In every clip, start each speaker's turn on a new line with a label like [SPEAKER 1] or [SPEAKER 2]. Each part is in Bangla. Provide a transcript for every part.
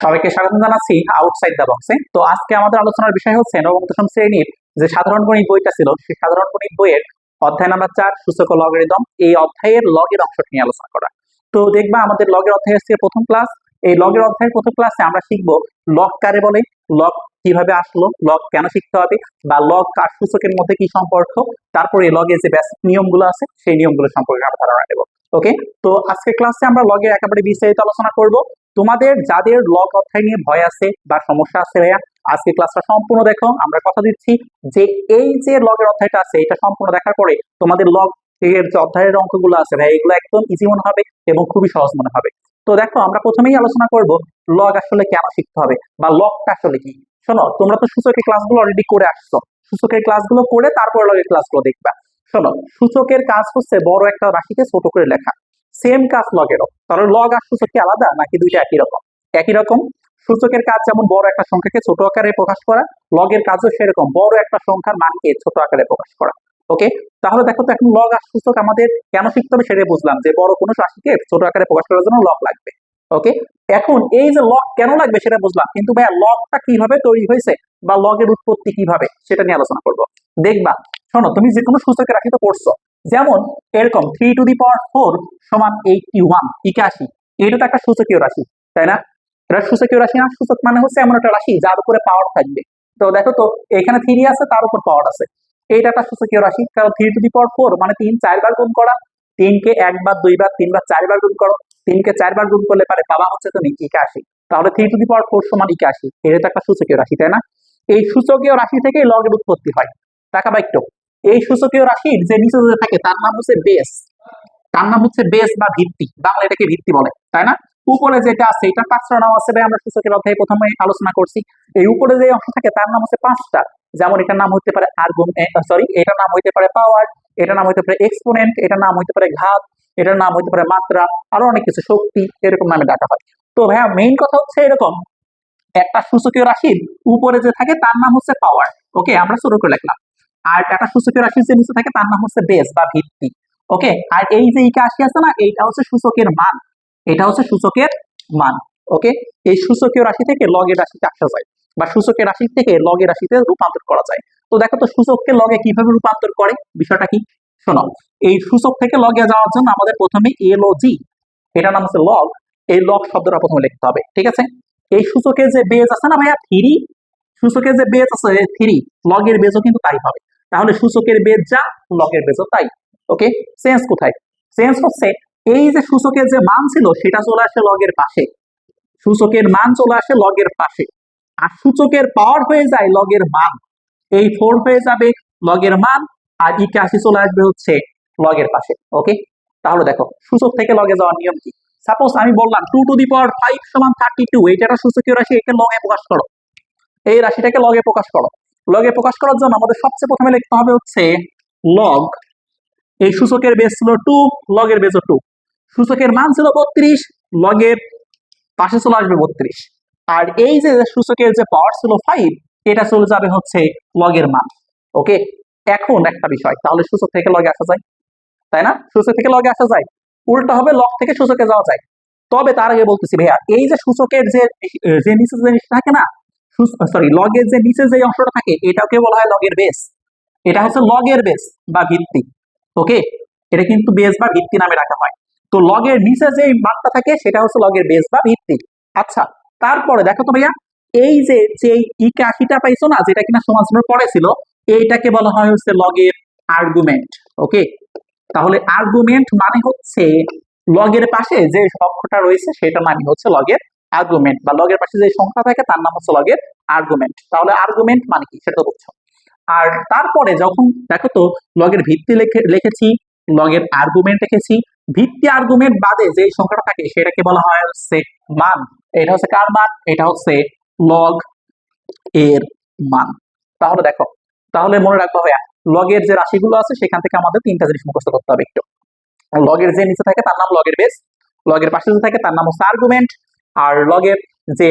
[SPEAKER 1] সবাইকে স্বাগত জানাচ্ছি আউটসাইড দ্য বক্সে। তো আজকে আমাদের আলোচনার বিষয় হচ্ছে নবম দশম শ্রেণীর যে সাধারণ গণিত বইটা ছিল, সেই সাধারণ গণিত বইয়ের অধ্যায় নাম্বার 4 সূচক ও লগারিদম, এই অধ্যায়ের লগের অংশটি নিয়ে আলোচনা করা। তো দেখবা আমাদের লগের অধ্যায় আজকে প্রথম ক্লাস। এই লগের অধ্যায়ের প্রথম ক্লাসে আমরা শিখবো লগ কারে বলে, লগ কিভাবে আসলো, লগ কেন শিখতে হবে, বা লগ আর সূচকের মধ্যে কি সম্পর্ক, তারপরে লগের যে বেসিক নিয়মগুলো আছে সেই নিয়মগুলো সম্পর্কে আমরা ধারণা নেব। ওকে, তো আজকে ক্লাসে আমরা লগের একেবারে বিস্তারিত আলোচনা করব। তোমাদের যাদের লগ অধ্যায় নিয়ে ভয় আছে বা সমস্যা আছে ভাইয়া, আজকে ক্লাসটা সম্পূর্ণ দেখো। আমরা কথা দিচ্ছি যে এই যে লগের অধ্যায়টা আছে এটা সম্পূর্ণ দেখার পরে তোমাদের লগ এর যে অধ্যায়ের অঙ্কগুলো আছে ভাই, এগুলো একদম ইজি মনে হবে এবং খুবই সহজ মনে হবে। তো দেখো, আমরা প্রথমেই আলোচনা করব লগ আসলে কেন শিখতে হবে বা লগটা আসলে কি। শোনো, তোমরা তো সূচকের ক্লাসগুলো অলরেডি করে আসছো, সূচকের ক্লাসগুলো করে তারপর লগের ক্লাসগুলো দেখবা। শোনো, সূচকের কাজ হচ্ছে বড় একটা রাশিকে ছোট করে লেখা। সেম কাজ লগেরও। তাহলে লগ আর সূচক কি আলাদা নাকি দুইটা একই রকম? একই রকম। সূচকের কাজ যেমন বড় একটা সংখ্যাকে ছোট আকারে প্রকাশ করা, লগের কাজও সেরকম বড় একটা সংখ্যার মানকে ছোট আকারে প্রকাশ করা। ওকে, তাহলে দেখো তো এখন লগ আর সূচক আমাদের কেন শিখতে হবে সেটাই বুঝলাম, যে বড় কোনো রাশিকে ছোট আকারে প্রকাশ করার জন্য লগ লাগবে। ওকে, এখন এই যে লগ কেন লাগবে সেটা বুঝলাম, কিন্তু ভাইয়া লগটা কিভাবে তৈরি হয়েছে বা লগের উৎপত্তি কিভাবে সেটা নিয়ে আলোচনা করব। দেখবা, শোনো, তুমি যে কোনো সূচকের রাশি তো পড়ছো, যেমন এরকম 3⁴ সমান 81, 81, এটা তো একটা সূচকীয় রাশি, তাই না? এটা সূচকীয় রাশি না? সূচক মানে হচ্ছে এমন একটা রাশি যার উপরে পাওয়ার থাকবে। তো দেখো তো, এখানে 3 আছে, তার উপর পাওয়ার আছে, এইটা একটা সূচকীয় রাশি। কারণ 3⁴ মানে 3 4 বার গুণ করা, 3কে 1 বার 2 বার 3 বার 4 বার গুণ করো, 3কে 4 বার গুণ করলে পারে পাবা হচ্ছে তুমি 81। তাহলে 3⁴ সমান 81, এটা তো একটা সূচকীয় রাশি, তাই না? এই সূচকীয় রাশি থেকে লগের উৎপত্তি হয়। টাকা বাক্য, এই সূচকীয় রাশির যে নিচে যে থাকে তার নাম হচ্ছে বেস। তার নাম হচ্ছে বেস বা ভিত্তি, বাংলা এটাকে ভিত্তি বলে, তাই না? উপরে যেটা আছে এটা 5টা নাম আছে ভাই, আমরা সূচকের অধ্যায়ে প্রথমে আলোচনা করছি। এই উপরে যে অংশ থাকে তার নাম হচ্ছে 5টা। যেমন এটার নাম হতে পারে এটার নাম হইতে পারে পাওয়ার, এটার নাম হইতে পারে এক্সপোনেন্ট, এটার নাম হইতে পারে ঘাত, এটার নাম হইতে পারে মাত্রা, আরো অনেক কিছু, শক্তি, এরকম নামে ডাকা হয়। তো ভাইয়া মেইন কথা হচ্ছে এরকম, একটা সূচকীয় রাশির উপরে যে থাকে তার নাম হচ্ছে পাওয়ার। ওকে, আমরা শুরু করে লিখলাম। আর একটা সূচকীয় রাশির যে নিচে থাকে তার নাম হচ্ছে বেস বা ভিত্তি। ওকে, আর এই যে 81 আছে না, এইটা হচ্ছে সূচকের মান, এটা হচ্ছে সূচকের মান। ওকে, এই সূচকীয় রাশি থেকে লগের রাশিতে আসা যায় বা সূচকের রাশি থেকে লগের রাশিতে রূপান্তর করা যায়। তো দেখো তো সূচককে লগে কিভাবে রূপান্তর করে, বিষয়টা কি শোনো। এই সূচক থেকে লগে যাওয়ার জন্য আমাদের প্রথমে এল ও জি, এটার নাম হচ্ছে লগ, এই লগ শব্দটা প্রথমে লিখতে হবে, ঠিক আছে? এই সূচকের যে বেজ আছে না ভাইয়া 3, সূচকের যে বেজ আছে 3, লগের বেজও কিন্তু তাই হবে। তাহলে সূচকের বেজ যা, লগের বেজও তাই। ওকে, চেঞ্জ কোথায়? চেঞ্জ হচ্ছে এই যে সূচকের যে মান ছিল সেটা চলে আসে লগের পাশে, সূচকের মান চলে আসে লগের পাশে, আর সূচকের পাওয়ার হয়ে যায় লগের মান। এই 4 হয়ে যাবে লগের মান, আর 81 চলে আসবে হচ্ছে লগের পাশে। ওকে, তাহলে দেখো সূচক থেকে লগে যাওয়ার নিয়ম কি। সাপোজ আমি বললাম 2⁵ সমান 32, এটা একটা সূচকীয় রাশি, একে লগে প্রকাশ করো, এই রাশিটাকে লগে প্রকাশ করো। লগে প্রকাশ করার জন্য আমাদের সবচেয়ে প্রথমে লিখতে হবে হচ্ছে লগ, এই সূচকের বেস ছিল 2, লগের বেসও 2, সূচকের মান ছিল 32, লগের পাশে চলে আসবে 32, আর এই যে সূচকের যে পাওয়ার ছিল 5, এটা চলে যাবে হচ্ছে লগের মান। ওকে, এখন একটা বিষয়, তাহলে সূচক থেকে লগে আসা যায়, তাই না? সূচক থেকে লগে আসা যায়, উল্টা হবে লগ থেকে সূচকে যাওয়া যায়। তবে তার আগে বলতেছি ভাইয়া, এই যে সূচকের যে যে নিচে যে জিনিসটা থাকে না, লগের যে নিচে যে অংশটা থাকে এটাকে বলা হয় লগের বেস, এটা হচ্ছে লগের বেস বা ভিত্তি। ওকে, এটা কিন্তু বেস বা ভিত্তি নামে রাখা হয়। তো লগের নিচে যে মানটা থাকে সেটা হচ্ছে লগের বেস বা ভিত্তি। আচ্ছা, তারপরে দেখো তো ভাইয়া, এই যে যে 81টা পাইছো না, যেটা কিনা সমান চিহ্ন পরে ছিল, এইটাকে বলা হয় হচ্ছে লগের আর্গুমেন্ট। ওকে, তাহলে আর্গুমেন্ট মানে হচ্ছে লগের পাশে যে অক্ষরটা রয়েছে সেটা মানে হচ্ছে লগের আর্গুমেন্ট, বা লগের পাশে যে সংখ্যা থাকে তার নাম হচ্ছে লগের আর্গুমেন্ট। তাহলে আর্গুমেন্ট মানে কি সেটা বুঝছো। আর তারপরে যখন দেখো তো, লগের ভিত্তি লিখেছি, লগের আর্গুমেন্ট লিখেছি, ভিত্তি আর্গুমেন্ট বাদে যে সংখ্যাটা থাকে সেটাকে বলা হয় হচ্ছে মান। এটা হচ্ছে কার মান? এটা হচ্ছে লগ এর মান। তাহলে দেখো, তাহলে মনে রাখবো ভাইয়া, লগের যে রাশিগুলো আছে সেখান থেকে আমাদের 3টা জিনিস মুখস্থ করতে হবে একটু। লগের যে নিচে থাকে তার নাম লগের বেস, লগের পাশে যে থাকে তার নাম হচ্ছে আর্গুমেন্ট, আর লগের যে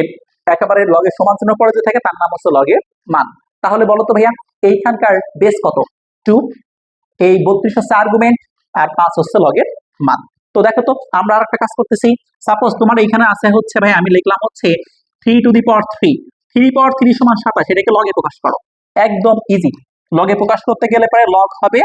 [SPEAKER 1] একেবারে লগের সমান চিহ্ন পরে যে থাকে তার নাম হচ্ছে লগের মান। তাহলে বলো তো ভাইয়া, এইখানকার বেস কত? 2, এই 32 হচ্ছে আর্গুমেন্ট, আর 5 হচ্ছে লগের মান। তো দেখো তো, আমরা আর একটা কাজ করতেছি। সাপোজ তোমার এইখানে আছে হচ্ছে ভাই, আমি লিখলাম হচ্ছে 3 3 পাওয়ার 3 সমান 27, এটাকে লগে প্রকাশ করো। একদম ইজি। লগে প্রকাশ করতে গেলে পরে লগ হবে,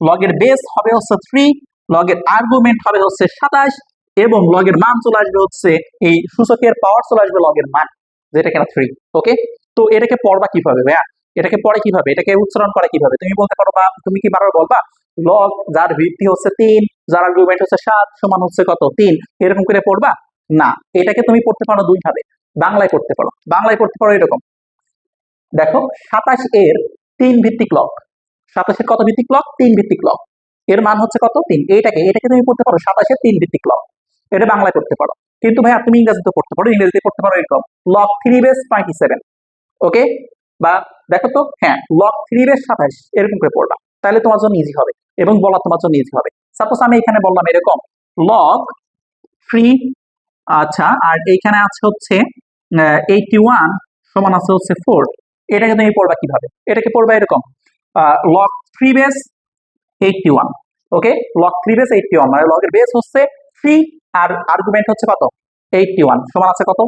[SPEAKER 1] লগের বেস হবে হচ্ছে 3, লগের আর্গুমেন্ট হবে হচ্ছে 27, এবং লগের মান চলে আসবে হচ্ছে এই সূচকের পাওয়ার চলে আসবে লগের মান, যেটা কিনা 3। ওকে, তো এটাকে পড়বা কিভাবে ভাইয়া? এটাকে পড়ে কিভাবে, এটাকে উচ্চারণ করে কিভাবে? তুমি বলতে পারো, বা তুমি কি বারবার বলবা লগ যার ভিত্তি হচ্ছে 3, যার আর্গুমেন্ট হচ্ছে 7 সমান হচ্ছে কত 3, এরকম করে পড়বা? না, এটাকে তুমি পড়তে পারো দুই ভাবে। বাংলায় করতে পারো, বাংলায় করতে পারো এরকম। দেখো 27 এর 3 ভিত্তিক লগ, 27 এর কত ভিত্তিক লগ? 3 ভিত্তিক লগ, এর মান হচ্ছে কত 3। এটাকে তুমি করতে পারো 27 এর 3 ভিত্তিক লগ, এটা বাংলায় করতে পারো। কিন্তু ভাইয়া তুমি ইংরেজিতে করতে পারো, ইংরেজিতে করতে পারো এরকম লগ 3 বেস 27। ওকে, বা দেখো তো, হ্যাঁ লগ 3 বেস 27 এরকম করে পড়বা, তাহলে তোমার জন্য ইজি হবে এবং বলা তোমার জন্য ইজি হবে। সাপোজ আমি এখানে বললাম এরকম লগ 3, আচ্ছা, আর এইখানে আছে হচ্ছে 81 সমান আছে হচ্ছে 4, এটাকে তুমি পড়বা কিভাবে? এটাকে পড়বা এরকম লগ 3 বেস 81। ওকে, লগ 3 বেস 81 মানে লগের বেস হচ্ছে 3 আর আর্গুমেন্ট হচ্ছে কত 81 সমান আছে কত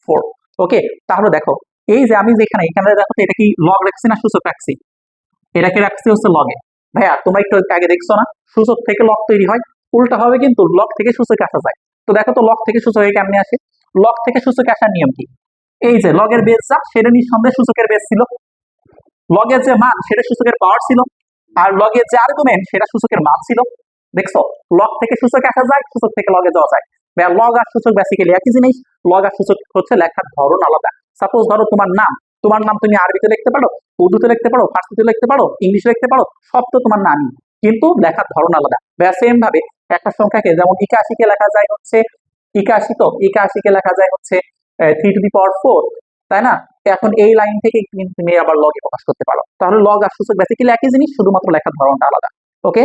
[SPEAKER 1] 4। ওকে, তাহলে দেখো এই যে আমি যেখানে এখানে দেখো তো, এটা কি লগ রাখছি না সূচক রাখছি? এটাকে রাখছি হচ্ছে লগে। ভাইয়া তোমরা একটু আগে দেখছো না সূচক থেকে লগ তৈরি হয়, উল্টা হবে কিন্তু লগ থেকে সূচকে আসা যায়। তো দেখো তো লগ থেকে সূচকে কেমনে আসে? লগ থেকে সূচকে আসার নিয়ম কি? এই যে লগের বেস যা সেটা নিঃসন্দেহে সূচকের বেস ছিল, লগের যে মান সেটা সূচকের পাওয়ার ছিল, আর লগের যে আর্গুমেন্ট সেটা সূচকের মান ছিল। দেখছো, লগ থেকে সূচকে আসা যায়, সূচক থেকে লগে যাওয়া যায়। লগ আর সূচক বেসিক্যালি একই জিনিস, লগ আর সূচক হচ্ছে লেখার ধরন আলাদা। সাপোজ ধরো তোমার নাম তুমি আরবিতে লিখতে পারো, উর্দুতে লিখতে পারো, ফার্সিতে লিখতে পারো, ইংলিশে লিখতে পারো, সব তো তোমার নামই, কিন্তু লেখার ধরন আলাদা। সেম ভাবে একটা সংখ্যাকে যেমন 81 কে লেখা যায় হচ্ছে 81, তো 81 কে লেখা যায় হচ্ছে 3 টু দি পাওয়ার 4, তাই না? এখন এই লাইন থেকে কিন্তু তুমি আবার লগে প্রকাশ করতে পারো। তাহলে লগ আর সূচক বেসিক্যালি একই জিনিস, শুধুমাত্র লেখার ধরনটা আলাদা। ওকে,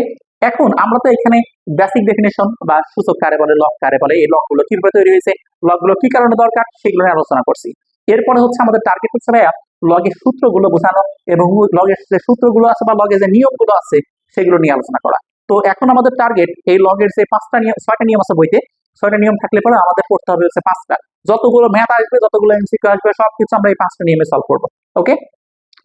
[SPEAKER 1] এখন আমরা তো এখানে বেসিক ডেফিনেশন বা সূচক কারে বলে, লগ কারে বলে, এই লগগুলো কিভাবে তৈরি হয়েছে, লগগুলো কি কারণে দরকার সেগুলো নিয়ে আলোচনা করছি। এরপরে হচ্ছে আমাদের টার্গেট হচ্ছে ভাইয়া লগের সূত্রগুলো বোঝানো, এবং লগের যে সূত্রগুলো আছে বা লগের যে নিয়মগুলো আছে সেগুলো নিয়ে আলোচনা করা। তো এখন আমাদের টার্গেট এই লগের যে 5টা নিয়ম 6টা নিয়ম আছে বইতে, 6টা নিয়ম থাকলে পরে আমাদের পড়তে হবে হচ্ছে 5টা। যতগুলো ম্যাথ আসবে, যতগুলো এমসিকিউ আসবে, সবকিছু আমরা এই 5টা নিয়মে সলভ করবো। ওকে,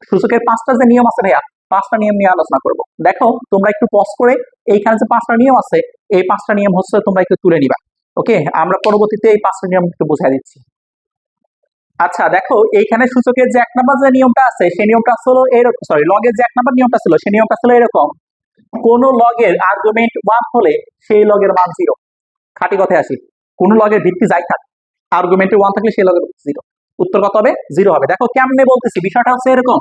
[SPEAKER 1] সূচকের 5টা যে নিয়ম আছে ভাইয়া, 5টা নিয়ম নিয়ে আলোচনা করবো। দেখো তোমরা একটু পজ করে এইখানে যে 5টা নিয়ম আছে, এই 5টা নিয়ম হচ্ছে তোমরা একটু তুলে নিবা। ওকে, আমরা পরবর্তীতে এই 5টা নিয়ম একটু বুঝাই দিচ্ছি। আচ্ছা দেখো, এইখানে সূচকের যে 1 নম্বর যে নিয়মটা আছে সেই নিয়মটা হলো এরকম, সরি লগের যে 1 নম্বর নিয়মটা ছিল সেই নিয়মটা ছিল এরকম, কোন লগের আর্গুমেন্ট 1 হলে সেই লগের মান 0। খাঁটি কথায় আসি, কোন লগের ভিত্তি যাই থাক, আর্গুমেন্টে 1 থাকলে সেই লগের 0, উত্তর কত হবে 0 হবে। দেখো কেমনে বলতেছি, বিষয়টা হচ্ছে এরকম,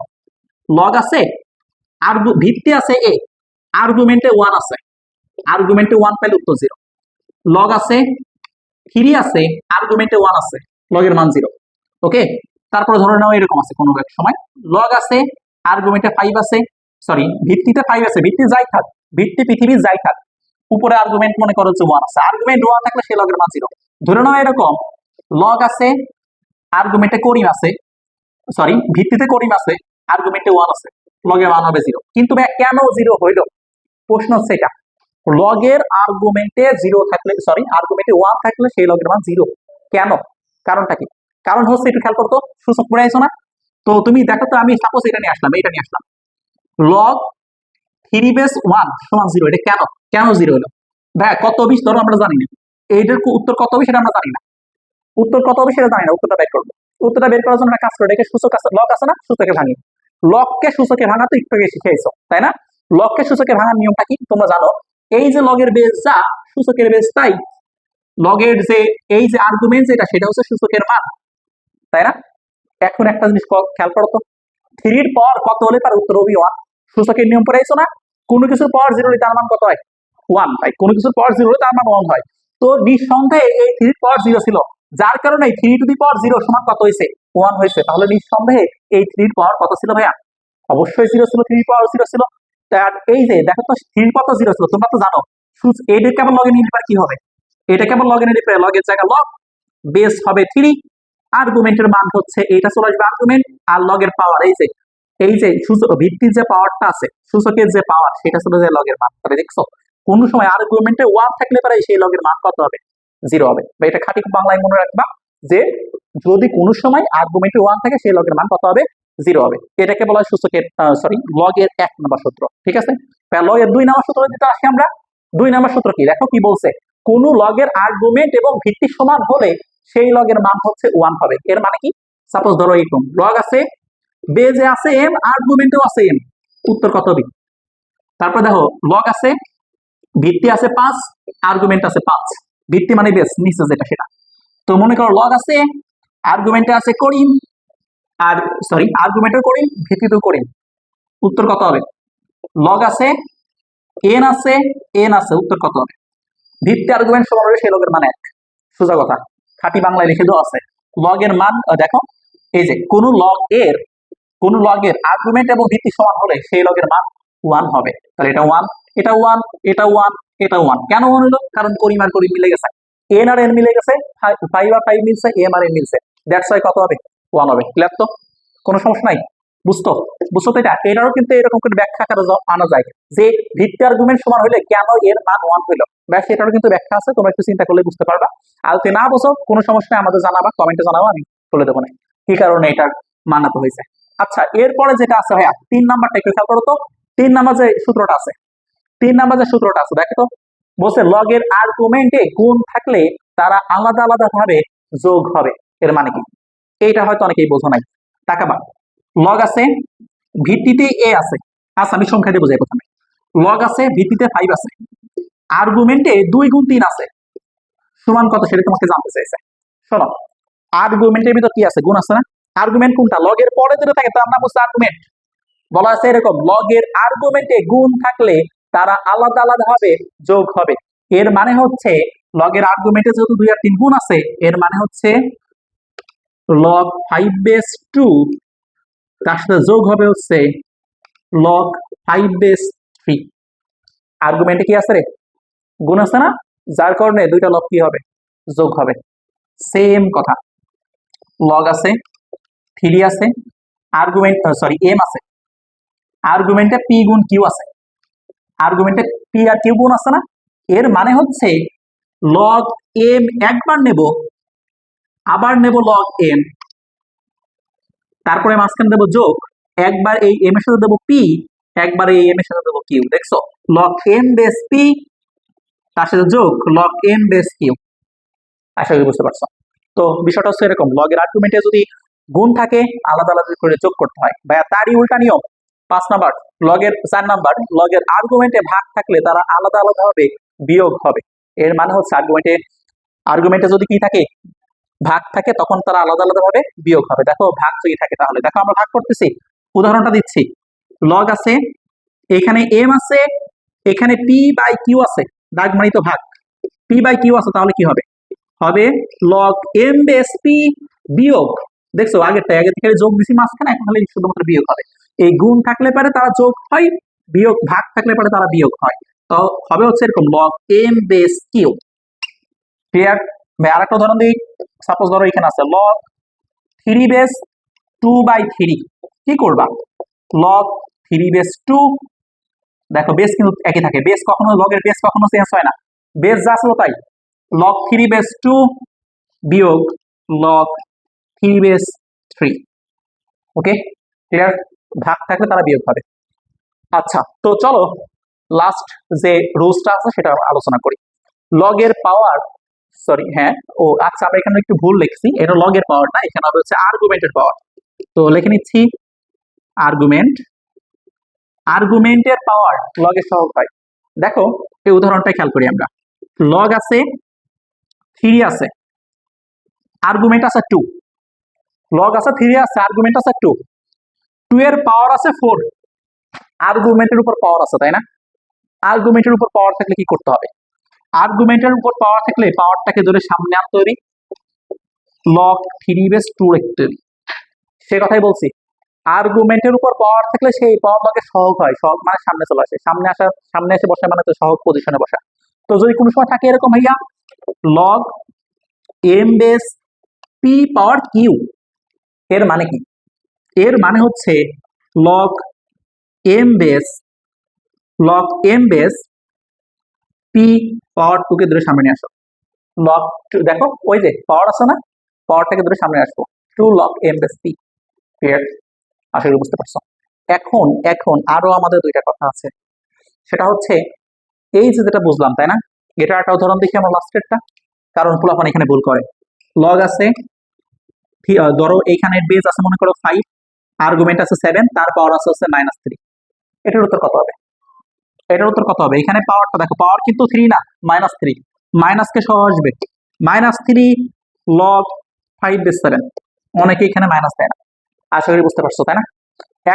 [SPEAKER 1] লগ আছে, ভিত্তি আছে a, আর্গুমেন্টে 1 আছে, আর্গুমেন্টে 1 পাইলে উত্তর 0। লগ আছে, 3 আছে, আর্গুমেন্টে 1 আছে, লগের মান 0। ওকে, তারপরে ধরে নাও এরকম আছে কোনো এক সময় লগ আছে, আর্গুমেন্টে 5 আছে, সরি ভিত্তিতে 5 আছে, ভিত্তি যাই থাক, ভিত্তি পৃথিবীর যাই থাক, উপরে আর্গুমেন্ট মনে করো যে 1 আছে, আর্গুমেন্ট 1 থাকলে সেই লগের মান 0। ধরে নাও এরকম লগ আছে, আর্গুমেন্টে করিম আছে, সরি ভিত্তিতে করিম আছে, আর্গুমেন্টে 1 আছে, লগের মান হবে 0। কিন্তু ভাই কেন 0 হইলো? প্রশ্ন হচ্ছে এটা, লগের আর্গুমেন্টে 0 থাকলে, সরি আর্গুমেন্টে 1 থাকলে সেই লগের মান 0 কেন? কারণটা কি? কারণ হচ্ছে একটু খেয়াল করতো, সূচক পড়ে আইছো না? তো তুমি দেখো তো, আমি সাপোজ এটা নিয়ে আসলাম লগ 3 বেস 1 সমান 0, এটা কেন 0 হলো? ভাই কত হবে ধরো আমরা জানি না, এইটার উত্তর কত হবে সেটা আমরা জানি না, উত্তর কত হবে সেটা জানি না, উত্তরটা বের করবো। উত্তরটা বের করার জন্য একটা কাজ করো, এটাকে সূচক আছে, লগ আছে না, সূচকে ভাঙি। লগকে সূচকে ভাঙা তো একটু আগে শিখেছো তাই না? লগকে সূচকে ভাঙার নিয়মটা কি তোমরা জানো? এই যে লগের বেস যা, সূচকের বেস তাই, লগের যে এই যে আর্গুমেন্ট যেটা সেটা হচ্ছে সূচকের মান, তাই না? এখন একটা জিনিস খেয়াল করো তো, 3 এর পাওয়ার কত হলে তার উত্তর হবে 1। সূচকের নিয়ম পড়াইছো না, কোনো কিছুর পাওয়ার 0 হলে তার মান কত হয় 1, ভাই কোনো কিছুর পাওয়ার 0 হলে তার মান 1 হয়। তো নিঃসন্দেহে এই 3 এর পাওয়ার 0 ছিল, যার কারণে 3 টু দি পাওয়ার 0 সমান কত হয়েছে 1 হয়েছে। তাহলে নিঃসন্দেহে এই 3 এর পাওয়ার কত ছিল ভাইয়া? অবশ্যই 0 ছিল, 3 এর পাওয়ার 0 ছিল। তার এই যে দেখো তো 3 এর কত 0 ছিল, তোমরা তো জানো এটা কেবল লগে নিয়ে নিলে কি হবে, এটা কেবল লগে নিয়ে নিলে লগের জায়গা লগ, বেস হবে 3, আর্গুমেন্টের মান হচ্ছে এইটা চলে আসবে আর্গুমেন্ট, আর লগের পাওয়ার এই যে ভিত্তির যে পাওয়ারটা আছে, সূচকের যে পাওয়ার সেটা চলে যায় লগের মান। তাহলে দেখছো কোন সময় আর্গুমেন্টে 1 থাকলে পারে সেই লগের মান কত হবে 0 হবে। বা এটা খাঁটি বাংলায় মনে রাখবা যে যদি কোনো সময় আর্গুমেন্টে 1 থাকে সেই লগের মান কত হবে? 0 হবে। এটাকে বলা হয় সূচকের লগের 1 নম্বর সূত্র। ঠিক আছে? লগের 2 নম্বর সূত্র দিতে আসি আমরা। 2 নম্বর সূত্র কি? দেখো কি বলছে, কোন লগের আর্গুমেন্ট এবং ভিত্তি সমান হলে সেই লগের মান হচ্ছে 1 হবে। এর মানে কি? সাপোজ ধরো এরকম লগ আছে, বেজে আছে m, আর্গুমেন্টেও আছে m, উত্তর কত হবে? তারপর দেখো লগ আছে, ভিত্তি আছে 5, আর্গুমেন্ট আছে 5, ভিত্তি মানে বেস নিচে যেটা সেটা। তো মনে করো লগ আছে, আর্গুমেন্টে আছে করিম, আর আর্গুমেন্টও করিম, ভিত্তিতেও করিম, উত্তর কত হবে? লগ আছে, এন আছে, এন আছে, উত্তর কত হবে? ভিত্তি আর্গুমেন্ট সমান হলে সেই লগের মান 1, সোজা কথা, খাঁটি বাংলায় লিখে দেওয়া আছে। লগের মান দেখো, এই যে কোন লগের আর্গুমেন্ট এবং ভিত্তি সমান হলে সেই লগের মান 1 হবে। তাহলে এটা 1, এটা 1, এটা 1, এটা 1। কেন 1 হলো? কারণ করিম আর করিম মিলে গেছে, এন আর এন মিলে গেছে, 5 আর 5 মিলছে, এম আর এম মিলছে, দ্যাটস ওয়াই কত হবে? 1 হবে। ক্লিয়ার তো? কোনো সমস্যা নাই? বুঝতো বুঝতো তো? এটারও কিন্তু এরকম করে ব্যাখ্যা করা আনা যায় যে ভিত্তি আর্গুমেন্ট সমান হলে কেন এর মান 1 হইলো, ব্যাস এটারও কিন্তু ব্যাখ্যা আছে, তোমরা একটু চিন্তা করলে বুঝতে পারবা। আর যদি না বুঝো কোনো সমস্যা নাই, আমাদের জানাবা, কমেন্টে জানাবা, আমি বলে দেবো না কি কারণে এটার মান এত হয়েছে। আচ্ছা, এরপরে যেটা আছে ভাইয়া 3 নাম্বারটা একটু খেয়াল করো তো। 3 নাম্বার যে সূত্রটা আছে, 3 নাম্বার যে সূত্রটা আছে দেখো তো, বলছে লগের আর্গুমেন্টে গুণ থাকলে তারা আলাদা আলাদা ভাবে যোগ হবে। এর মানে কি? এইটা হয়তো অনেকেই বোঝো নাই। তাকাবা, লগ আছে, ভিত্তিতে এ আছে, আচ্ছা আমি সংখ্যা দিয়ে বোঝাই প্রথমে। লগ আছে, ভিত্তিতে 5 আছে, আর্গুমেন্টে 2 গুণ 3 আছে, সমান কত সেটা তোমাকে জানতে চাইছে। শোনো, আর্গুমেন্টের ভিতর কি আছে? গুণ আছে না? আর্গুমেন্ট কোনটা? লগের পরে যেটা থাকে তার নাম হচ্ছে আর্গুমেন্ট। বলা আছে এরকম, লগের আর্গুমেন্টে গুণ থাকলে তারা আলাদা আলাদা ভাবে যোগ হবে। এর মানে হচ্ছে লগের আর্গুমেন্টে যেহেতু 2 আর 3 গুণ আছে, এর মানে হচ্ছে লগ 5 বেস 2 তার সাথে যোগ হবে হচ্ছে লগ 5 বেস 3। আর্গুমেন্টে কি আছে রে? গুণ আছে না? যার কারণে দুইটা লগ কি হবে? যোগ হবে। সেম কথা, লগ আছে, 3 আছে, আর্গুমেন্ট এম আছে, আর্গুমেন্টে পি গুণ কিউ আছে, আর্গুমেন্টে পি আর কিউ গুণ আছে না? এর মানে হচ্ছে লগ এম একবার নেব, আবার নেব লগ এম, তারপরে মাঝখানে দেবো যোগ, একবার এই এম এর সাথে দেবো পি, একবার এই এম এর সাথে দেবো কিউ। দেখছো, লগ এম বেস পি তার সাথে যোগ লগ এম বেস কিউ। আশা করি বুঝতে পারছো। তো বিষয়টা হচ্ছে এরকম, লগের আর্গুমেন্টে যদি গুণ থাকে আলাদা আলাদা করে যোগ করতে হয়। ভাইয়া তারই উল্টা নিয়ম 5 নাম্বার, লগের 4 নাম্বার, লগের আর্গুমেন্টে ভাগ থাকলে তারা আলাদা আলাদা ভাবে বিয়োগ হবে। এর মানে হচ্ছে আর্গুমেন্টে যদি কি থাকে? ভাগ থাকে, তখন তারা আলাদা আলাদা ভাবে বিয়োগ হবে। দেখো ভাগ যদি থাকে তাহলে দেখো আমরা ভাগ করতেছি, উদাহরণটা দিচ্ছি। লগ আছে, এখানে এম আছে, এখানে পি বাই কিউ আছে, দাগ মানে তো ভাগ, পি বাই কিউ আছে, তাহলে কি হবে? হবে লগ এম বেস পি বিয়োগ, দেখছো আগে থেকে যোগ দিছি মাঝখানে, এখন খালি শুধুমাত্র বিয়োগ হবে। এই গুণ থাকলে পারে তারা যোগ হয়, বিয়োগ ভাগ থাকলে পারে তারা বিয়োগ হয়। তো হবে হচ্ছে এরকম log M base Q. Clear? ভাই আরেকটা উদাহরণ দিই। সাপোজ ধরো এখানে আছে লগ 3 বেস 2 বাই 3, কি করবা? লগ 3 বেস 2, দেখো বেস কিন্তু একই থাকে, বেস কখনো, লগের বেস কখনো চেঞ্জ হয় না, বেস যা ছিল তাই। লগ 3 বেস 2 বিয়োগ লগ 3 বেস 3। ওকে, ক্লিয়ার? ভাগ থাকলে তারা বিয়োগ হবে। আচ্ছা, তো চলো লাস্ট যে রুলসটা আছে সেটা আলোচনা করি। লগের পাওয়ার, হ্যাঁ, ও আচ্ছা আমরা এখানে একটু ভুল লিখছি, এটা লগের পাওয়ার না, এখানে হবে হচ্ছে আর্গুমেন্টের পাওয়ার। তো লিখে নিচ্ছি আর্গুমেন্টের পাওয়ার লগের সহগ হয়। দেখো এই উদাহরণটা খেয়াল করি আমরা। লগ আছে, 3 আছে, আর্গুমেন্ট আছে 2, লগ আছে, 3 আছে, আর্গুমেন্ট আছে 2, 2 এর পাওয়ার আছে 4, আর্গুমেন্টের উপর পাওয়ার আছে, তাই না? আর্গুমেন্টের উপর পাওয়ার থাকলে কি করতে হবে? আর্গুমেন্টের উপর পাওয়ার থাকলে পাওয়ারটাকে ধরে সামনে আনতে হবে, লগ 3 বেস 2 লিখতে হবে। সে কথাই বলছি, আর্গুমেন্টের উপর পাওয়ার থাকলে সেই পাওয়ার লগে সহগ হয়, সহগ মানে সামনে চলে আসে, সামনে এসে বসে মানে তো সহগ পজিশনে বসা। তো যদি কোনো সময় থাকে এরকম ভাইয়া লগ এম বেস পি পাওয়ার কিউ, এর মানে কি? এর মানে হচ্ছে লগ এম বেস পি পাওয়ার 2 কে ধরে সামনে নিয়ে আসো। লগ 2, দেখো ওই যে পাওয়ার আছে না, পাওয়ারটাকে ধরে সামনে আসবো, 2 log m base p। Clear? আশা করি বুঝতে পারছো। এখন এখন আরো আমাদের দুইটা কথা আছে, সেটা হচ্ছে এই যে যেটা বুঝলাম তাই না, এটা একটা উদাহরণ দেখি আমরা লাস্টেরটা, কারণ পোলাপান এখানে ভুল করে। লগ আছে, ধরো এইখানে বেজ আছে মনে করো 5, আর্গুমেন্ট আছে 7, তার পাওয়ার আছে হচ্ছে -3। এটার উত্তর কত হবে? এটার উত্তর কত হবে? এখানে পাওয়ারটা দেখো, পাওয়ার কিন্তু 3 না, -3। মাইনাসকে সহ আসবে, -3 লগ 5 বেস 7। অনেকে এখানে মাইনাস দেয় না। আশা করি বুঝতে পারছো তাই না?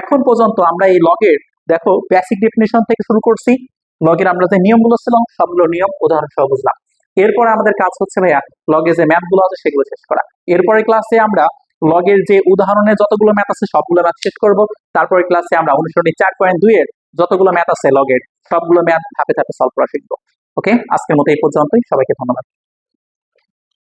[SPEAKER 1] এখন পর্যন্ত আমরা এই লগের দেখো বেসিক ডেফিনিশন থেকে শুরু করছি, লগের আমরা যে নিয়মগুলো ছিল সবগুলো নিয়ম উদাহরণ সহ বুঝলাম। এরপরে আমাদের কাজ হচ্ছে ভাইয়া লগে যে ম্যাথগুলো আছে সেগুলো শেষ করা। এরপরে ক্লাসে আমরা লগের যে উদাহরণে যতগুলো ম্যাথ আছে সবগুলো ম্যাথ শেষ করব। তারপরে ক্লাসে আমরা অনুসরণী 4.2 এর যতগুলো ম্যাথ আছে লগের সবগুলো ম্যাথ ধাপে ধাপে সলভ করা শিখবো। ওকে, আজকের মতো এই পর্যন্তই। সবাইকে ধন্যবাদ।